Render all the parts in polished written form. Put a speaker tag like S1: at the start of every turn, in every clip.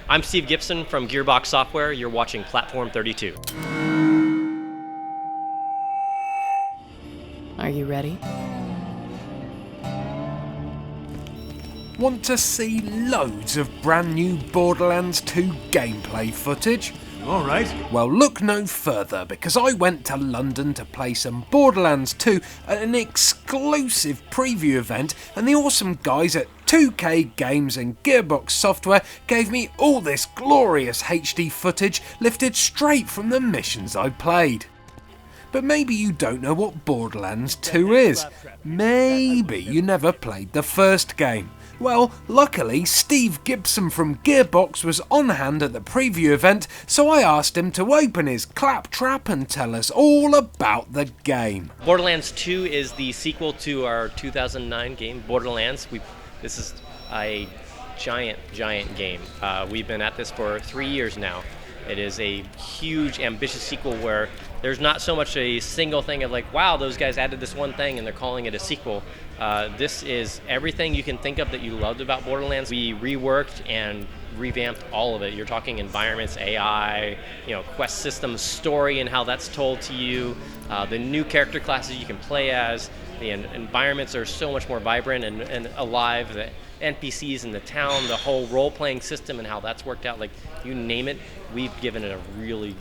S1: I'm Steve Gibson from Gearbox Software. You're watching Platform32.
S2: Are you ready?
S3: Want to see loads of brand new Borderlands 2 gameplay footage?
S4: Alright.
S3: Well, look no further, because I went to London to play some Borderlands 2 at an exclusive preview event, and the awesome guys at 2K Games and Gearbox Software gave me all this glorious HD footage lifted straight from the missions I played. But maybe you don't know what Borderlands 2 is. Maybe you never played the first game. Well, luckily Steve Gibson from Gearbox was on hand at the preview event, so I asked him to open his claptrap and tell us all about the game.
S1: Borderlands 2 is the sequel to our 2009 game, Borderlands. This is a giant game. We've been at this for 3 years now. It is a huge, ambitious sequel where there's not so much a single thing of like, wow, those guys added this one thing and they're calling it a sequel. This is everything you can think of that you loved about Borderlands. We reworked and revamped all of it. You're talking environments, AI, quest systems, story and how that's told to you, the new character classes you can play as. The environments are so much more vibrant and alive. The NPCs in the town, the whole role-playing system and how that's worked out, like you name it, we've given it a really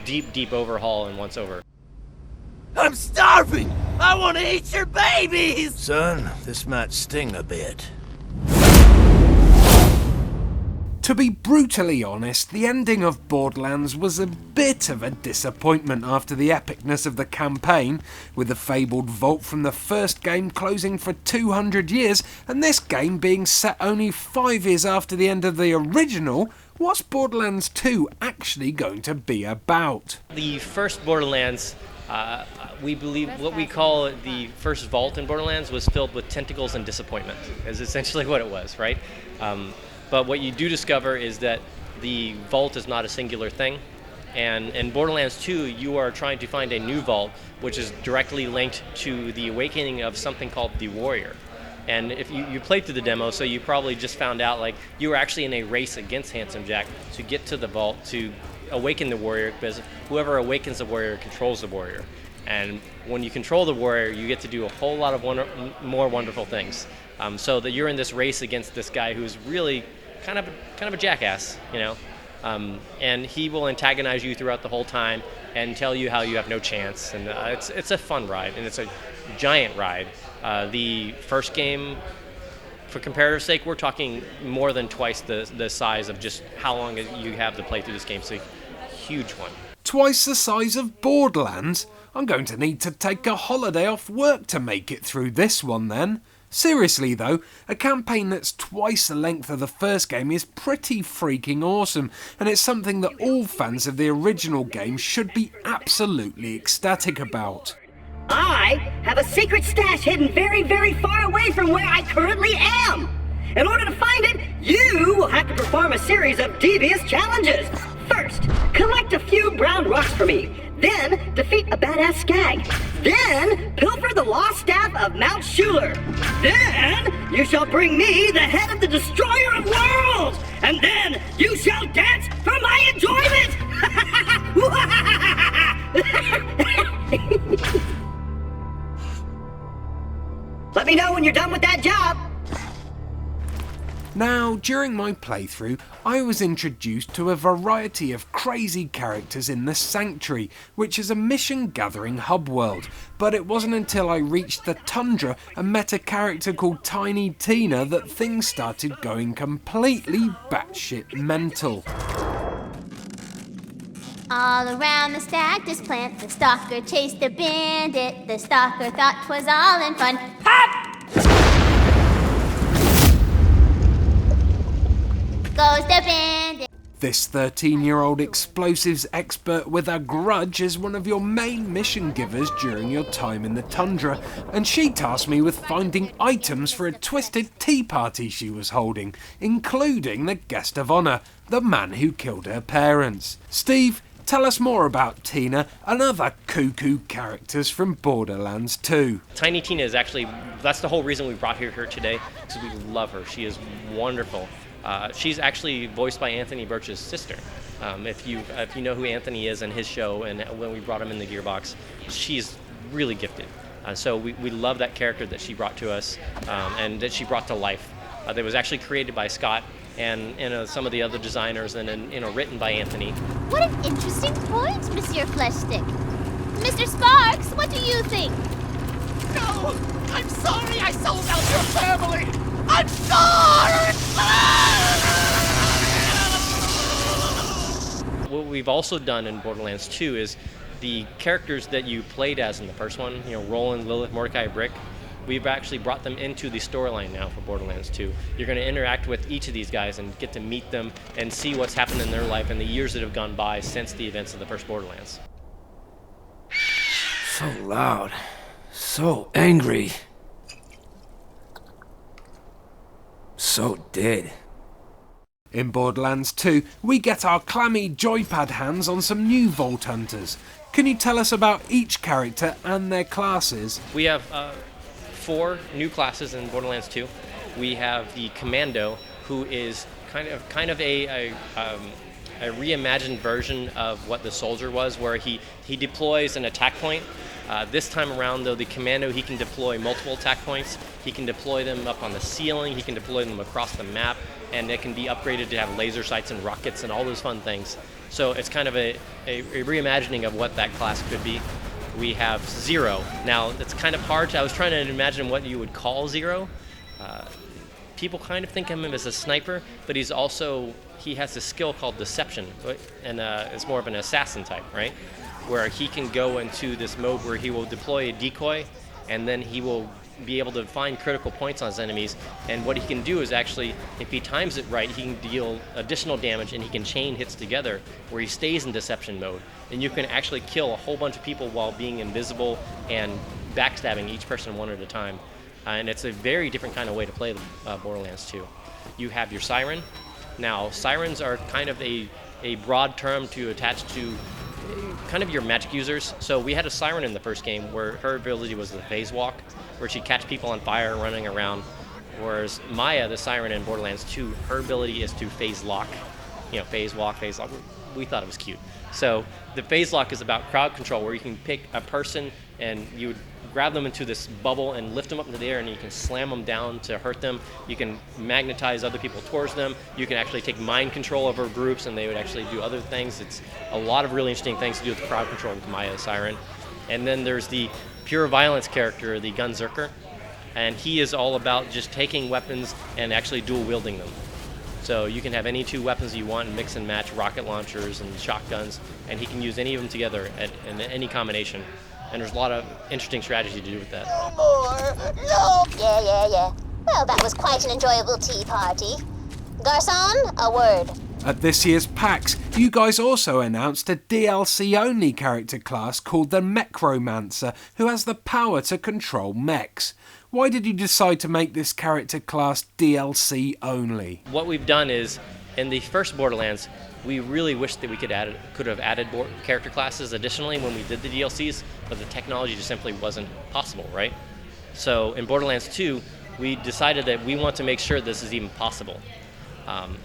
S1: deep overhaul and once over.
S5: I'm starving! I want to eat your babies!
S4: Son, this might sting a bit.
S3: To be brutally honest, the ending of Borderlands was a bit of a disappointment after the epicness of the campaign, with the fabled vault from the first game closing for 200 years, and this game being set only 5 years after the end of the original. What's Borderlands 2 actually going to be about?
S1: The first Borderlands, we believe what we call the first vault in Borderlands was filled with tentacles and disappointment, is essentially what it was, right? But what you do discover is that the vault is not a singular thing. And in Borderlands 2, you are trying to find a new vault, which is directly linked to the awakening of something called the Warrior. And if you played through the demo, so you probably just found out like you were actually in a race against Handsome Jack to get to the vault to awaken the Warrior, because whoever awakens the Warrior controls the Warrior. And when you control the Warrior, you get to do a whole lot of more wonderful things. So that you're in this race against this guy who's really kind of a jackass, and he will antagonize you throughout the whole time and tell you how you have no chance. And it's a fun ride, and it's a giant ride. The first game, for comparative sake, we're talking more than twice the size of just how long you have to play through this game. So a huge one.
S3: Twice the size of Borderlands? I'm going to need to take a holiday off work to make it through this one then. Seriously though, a campaign that's twice the length of the first game is pretty freaking awesome, and it's something that all fans of the original game should be absolutely ecstatic about.
S6: I have a secret stash hidden very far away from where I currently am. In order to find it, you will have to perform a series of devious challenges. First, collect a few brown rocks for me. Then, defeat a badass skag. Then, pilfer the lost staff of Mount Schuler. Then, you shall bring me the head of the destroyer of worlds. And then, you shall dance for my enjoyment. Let me know when you're done with that job.
S3: Now, during my playthrough, I was introduced to a variety of crazy characters in the Sanctuary, which is a mission-gathering hub world, but it wasn't until I reached the Tundra and met a character called Tiny Tina that things started going completely batshit mental.
S7: All around the stactus plant, the stalker chased the bandit. The stalker thought 'twas all in fun. Pop! Goes the bandit.
S3: This 13-year-old explosives expert with a grudge is one of your main mission givers during your time in the Tundra, and she tasked me with finding items for a twisted tea party she was holding, including the guest of honour, the man who killed her parents. Steve, tell us more about Tina and other cuckoo characters from Borderlands 2.
S1: Tiny Tina is actually, that's the whole reason we brought her here today, because we love her. She is wonderful. She's actually voiced by Anthony Birch's sister. If you know who Anthony is and his show, and when we brought him in the Gearbox, she's really gifted. So we love that character that she brought to us, and that she brought to life. That was actually created by Scott and some of the other designers, and written by Anthony.
S7: What an interesting point, Monsieur Fleshstick. Mr. Sparks, what do you think?
S5: No! I'm sorry I sold out your family! I'm sorry!
S1: What we've also done in Borderlands 2 is the characters that you played as in the first one, Roland, Lilith, Mordecai, Brick, we've actually brought them into the storyline now for Borderlands 2. You're going to interact with each of these guys and get to meet them and see what's happened in their life in the years that have gone by since the events of the first Borderlands.
S2: So loud. So angry. So dead.
S3: In Borderlands 2, we get our clammy joypad hands on some new Vault Hunters. Can you tell us about each character and their classes?
S1: We have 4 new classes in Borderlands 2. We have the Commando, who is kind of a reimagined version of what the Soldier was, where he deploys an attack point. This time around, though, the Commando, he can deploy multiple attack points. He can deploy them up on the ceiling. He can deploy them across the map, and it can be upgraded to have laser sights and rockets and all those fun things. So it's kind of a reimagining of what that class could be. We have Zero. Now, it's kind of hard. I was trying to imagine what you would call Zero. People kind of think of him as a sniper, but he has a skill called Deception, and it's more of an assassin type, right? Where he can go into this mode where he will deploy a decoy, and then he will be able to find critical points on his enemies. And what he can do is actually, if he times it right, he can deal additional damage, and he can chain hits together where he stays in deception mode. And you can actually kill a whole bunch of people while being invisible and backstabbing each person one at a time. And it's a very different kind of way to play Borderlands 2. You have your Siren. Now, Sirens are kind of a broad term to attach to kind of your magic users. So we had a Siren in the first game where her ability was the phase walk, where she'd catch people on fire running around. Whereas Maya, the Siren in Borderlands 2, her ability is to phase lock. Phase walk, phase lock. We thought it was cute. So the phase lock is about crowd control, where you can pick a person and you would grab them into this bubble and lift them up into the air, and you can slam them down to hurt them. You can magnetize other people towards them. You can actually take mind control over groups, and they would actually do other things. It's a lot of really interesting things to do with crowd control with Maya Siren. And then there's the pure violence character, the Gunzerker, and he is all about just taking weapons and actually dual wielding them. So you can have any 2 weapons you want and mix and match rocket launchers and shotguns, and he can use any of them together in any combination. And there's a lot of interesting strategy to do with that.
S5: No more! No!
S7: Yeah. Well, that was quite an enjoyable tea party. Garçon, a word.
S3: At this year's PAX, you guys also announced a DLC-only character class called the Mechromancer, who has the power to control mechs. Why did you decide to make this character class DLC only?
S1: What we've done is, in the first Borderlands, we really wish that we could have added more character classes additionally when we did the DLCs, but the technology just simply wasn't possible, right? So in Borderlands 2, we decided that we want to make sure this is even possible.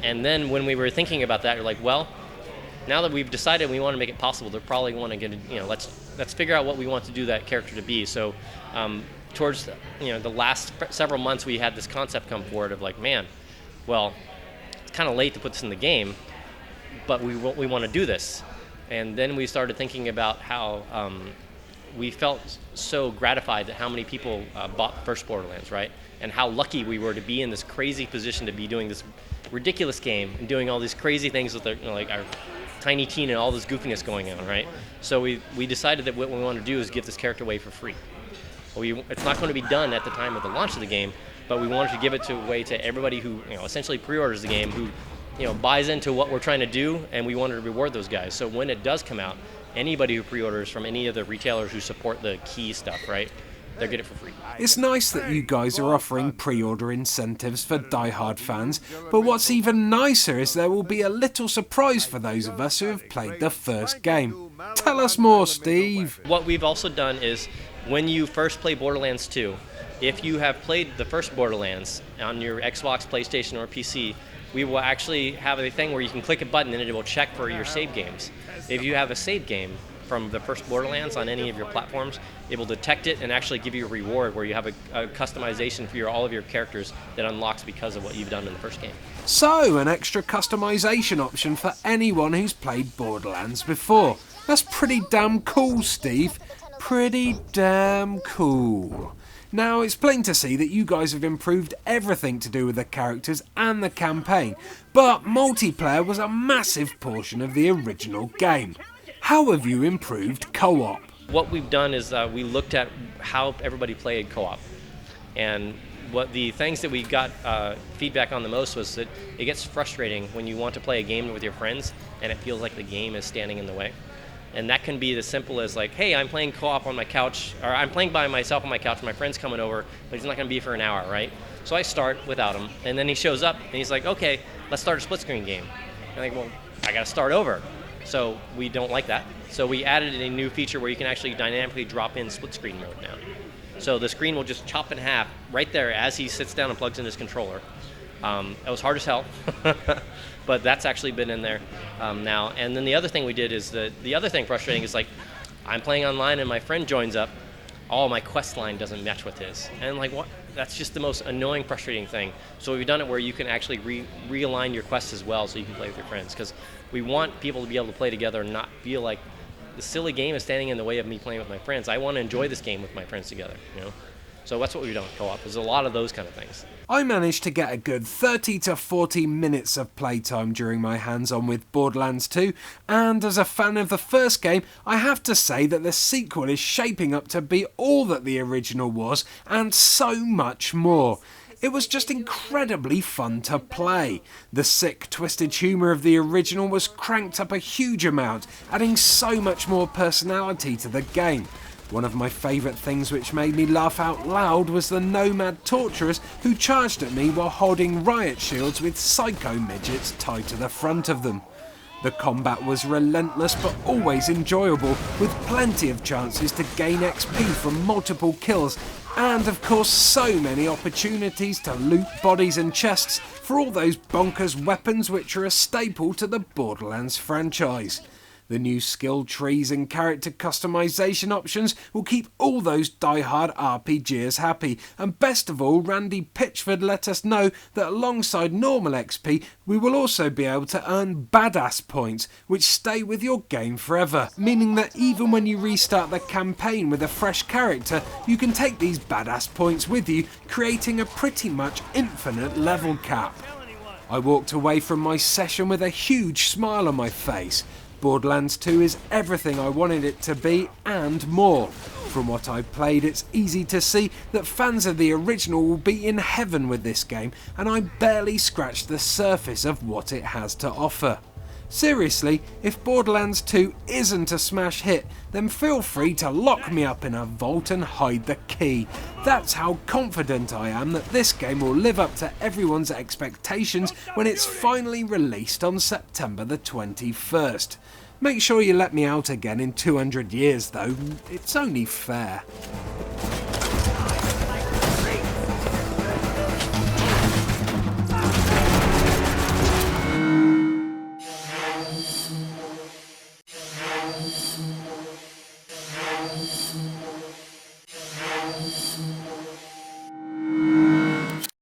S1: And then when we were thinking about that, we're like, well, now that we've decided we want to make it possible, they're probably want to get, let's figure out what we want to do that character to be. So towards the last several months, we had this concept come forward of like, man, well, it's kind of late to put this in the game, but we want to do this. And then we started thinking about how we felt so gratified that how many people bought the first Borderlands, right? And how lucky we were to be in this crazy position to be doing this ridiculous game and doing all these crazy things with our tiny teen and all this goofiness going on, right? So we decided that what we want to do is give this character away for free. It's not going to be done at the time of the launch of the game, but we wanted to give it away to everybody who essentially pre-orders the game, who buys into what we're trying to do, and we wanted to reward those guys. So when it does come out, anybody who pre-orders from any of the retailers who support the key stuff, right, they'll get it for free.
S3: It's nice that you guys are offering pre-order incentives for die-hard fans, but what's even nicer is there will be a little surprise for those of us who have played the first game. Tell us more, Steve.
S1: What we've also done is, when you first play Borderlands 2, if you have played the first Borderlands on your Xbox, PlayStation, or PC, we will actually have a thing where you can click a button and it will check for your save games. If you have a save game from the first Borderlands on any of your platforms, it will detect it and actually give you a reward where you have a customization for all of your characters that unlocks because of what you've done in the first game.
S3: So, an extra customization option for anyone who's played Borderlands before. That's pretty damn cool, Steve. Pretty damn cool. Now, it's plain to see that you guys have improved everything to do with the characters and the campaign, but multiplayer was a massive portion of the original game. How have you improved co-op?
S1: What we've done is we looked at how everybody played co-op, and what the things that we got feedback on the most was that it gets frustrating when you want to play a game with your friends and it feels like the game is standing in the way. And that can be as simple as like, hey, I'm playing co-op on my couch, or I'm playing by myself on my couch, my friend's coming over, but he's not going to be for an hour, right? So I start without him, and then he shows up, and he's like, okay, let's start a split-screen game. And I'm like, well, I got to start over. So we don't like that. So we added a new feature where you can actually dynamically drop in split-screen mode now. So the screen will just chop in half right there as he sits down and plugs in his controller. It was hard as hell, but that's actually been in there now. And then the other thing we did is the other thing frustrating is like, I'm playing online and my friend joins up, my quest line doesn't match with his. And I'm like, what? That's just the most annoying, frustrating thing. So we've done it where you can actually realign your quests as well so you can play with your friends. Because we want people to be able to play together and not feel like the silly game is standing in the way of me playing with my friends. I want to enjoy this game with my friends together, you know? So that's what we've done with co-op. There's a lot of those kind of things.
S3: I managed to get a good 30 to 40 minutes of playtime during my hands-on with Borderlands 2, and as a fan of the first game, I have to say that the sequel is shaping up to be all that the original was, and so much more. It was just incredibly fun to play. The sick, twisted humour of the original was cranked up a huge amount, adding so much more personality to the game. One of my favourite things which made me laugh out loud was the nomad torturers who charged at me while holding riot shields with psycho midgets tied to the front of them. The combat was relentless but always enjoyable, with plenty of chances to gain XP from multiple kills, and of course so many opportunities to loot bodies and chests for all those bonkers weapons which are a staple to the Borderlands franchise. The new skill trees and character customization options will keep all those die-hard RPGers happy, and best of all, Randy Pitchford let us know that alongside normal XP, we will also be able to earn badass points, which stay with your game forever, meaning that even when you restart the campaign with a fresh character, you can take these badass points with you, creating a pretty much infinite level cap. I walked away from my session with a huge smile on my face. Borderlands 2 is everything I wanted it to be and more. From what I've played, it's easy to see that fans of the original will be in heaven with this game, and I barely scratched the surface of what it has to offer. Seriously, if Borderlands 2 isn't a smash hit, then feel free to lock me up in a vault and hide the key. That's how confident I am that this game will live up to everyone's expectations when it's finally released on September the 21st. Make sure you let me out again in 200 years though, it's only fair.